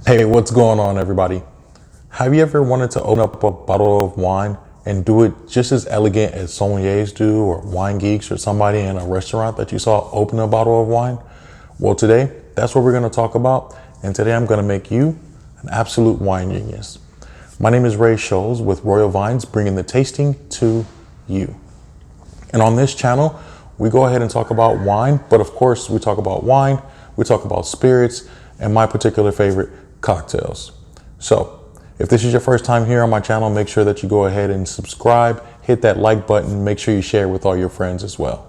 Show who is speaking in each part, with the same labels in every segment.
Speaker 1: Hey, what's going on, everybody? Have you ever wanted to open up a bottle of wine and do it just as elegant as sommeliers do, or wine geeks, or somebody in a restaurant that you saw open a bottle of wine? Well, today, that's what we're going to talk about. And today I'm going to make you an absolute wine genius. My name is Ray Scholes with Royal Vines, bringing the tasting to you. And on this channel, we go ahead and talk about wine, but of course we talk about wine, we talk about spirits, and my particular favorite, cocktails. So if this is your first time here on my channel, make sure that you go ahead and subscribe, hit that like button, make sure you share with all your friends as well.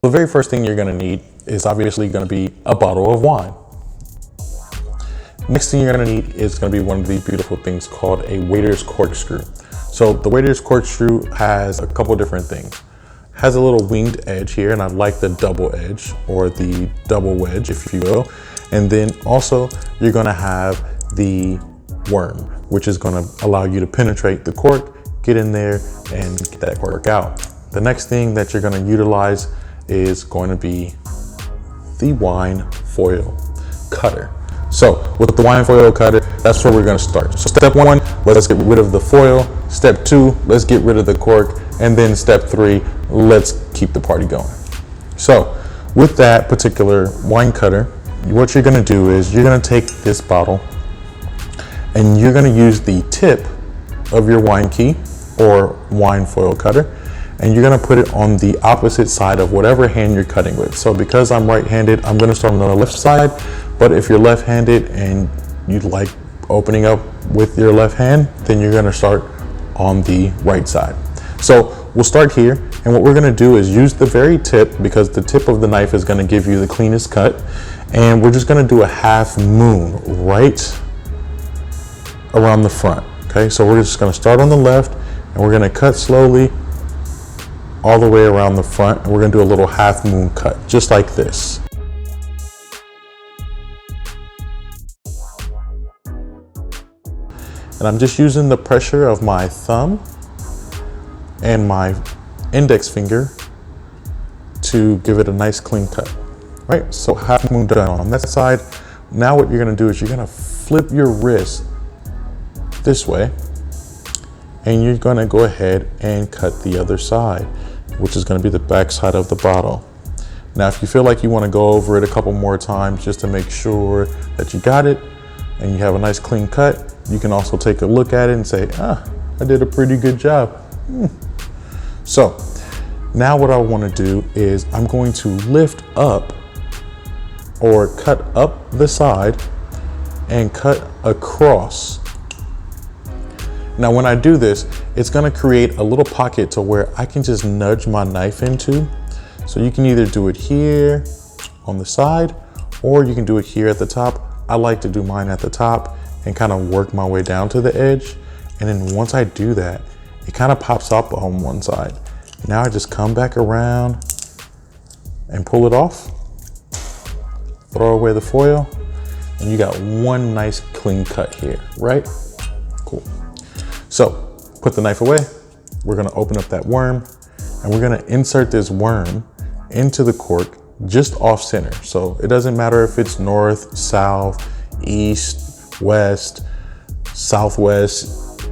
Speaker 1: The very first thing you're going to need is obviously going to be a bottle of wine. Next thing you're going to need is going to be one of these beautiful things called a waiter's corkscrew. So the waiter's corkscrew has a couple different things. It has a little winged edge here, and I like the double edge or the double wedge, if you will. And then also you're going to have the worm, which is going to allow you to penetrate the cork, get in there and get that cork out. The next thing that you're going to utilize is going to be the wine foil cutter. So with the wine foil cutter, that's where we're going to start. So step one, let's get rid of the foil. Step two, let's get rid of the cork. And then step three, let's keep the party going. So with that particular wine cutter, what you're going to do is you're going to take this bottle and you're going to use the tip of your wine key or wine foil cutter, and you're going to put it on the opposite side of whatever hand you're cutting with. So because I'm right-handed, I'm going to start on the left side. But if you're left-handed and you like opening up with your left hand, then you're going to start on the right side. So we'll start here, and what we're going to do is use the very tip, because the tip of the knife is going to give you the cleanest cut, and we're just going to do a half moon right around the front. Okay, so we're just going to start on the left, and we're going to cut slowly all the way around the front, and we're going to do a little half moon cut just like this. And I'm just using the pressure of my thumb and my index finger to give it a nice clean cut. Right, so half moon done on that side. Now what you're gonna do is you're gonna flip your wrist this way, and you're gonna go ahead and cut the other side, which is gonna be the back side of the bottle. Now, if you feel like you wanna go over it a couple more times just to make sure that you got it and you have a nice clean cut, you can also take a look at it and say, I did a pretty good job. So now what I want to do is I'm going to lift up or cut up the side and cut across. Now when I do this, it's going to create a little pocket to where I can just nudge my knife into. So you can either do it here on the side, or you can do it here at the top. I like to do mine at the top and kind of work my way down to the edge. And then once I do that, it kind of pops up on one side. Now I just come back around and pull it off, throw away the foil, and you got one nice clean cut here, right? Cool. So put the knife away. We're gonna open up that worm, and we're gonna insert this worm into the cork just off center. So it doesn't matter if it's north, south, east, west, southwest,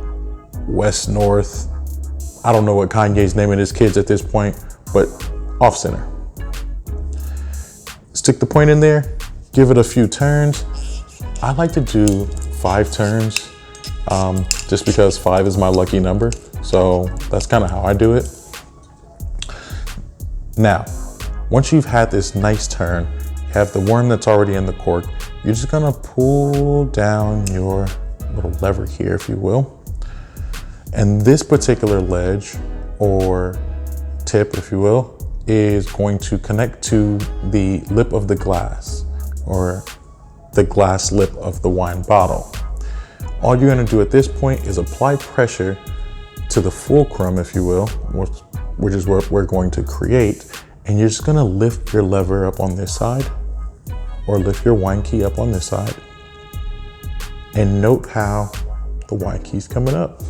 Speaker 1: west, north. I don't know what Kanye's naming his kids at this point, but off center. Stick the point in there, give it a few turns. I like to do 5 turns, just because 5 is my lucky number. So that's kind of how I do it. Now, once you've had this nice turn, you have the worm that's already in the cork, you're just gonna pull down your little lever here, if you will. And this particular ledge or tip, if you will, is going to connect to the lip of the glass, or the glass lip of the wine bottle. All you're gonna do at this point is apply pressure to the fulcrum, if you will, which is what we're going to create. And you're just gonna lift your lever up on this side, or lift your wine key up on this side, and note how the wine key's coming up.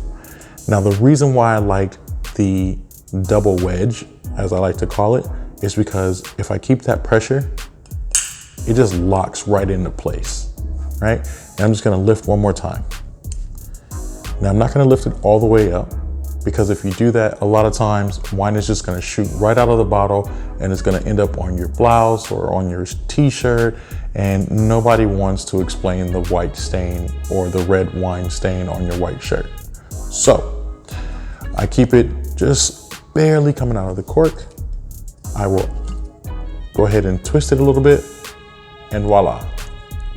Speaker 1: Now, the reason why I liked the double wedge, as I like to call it, is because if I keep that pressure, it just locks right into place, right? And I'm just gonna lift one more time. Now I'm not gonna lift it all the way up, because if you do that, a lot of times wine is just gonna shoot right out of the bottle and it's gonna end up on your blouse or on your t-shirt, and nobody wants to explain the white stain or the red wine stain on your white shirt. So I keep it just barely coming out of the cork. I will go ahead and twist it a little bit, and voila,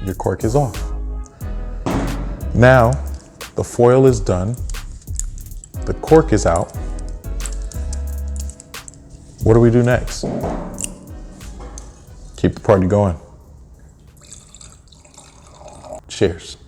Speaker 1: your cork is off. Now the foil is done. The cork is out. What do we do next? Keep the party going. Cheers.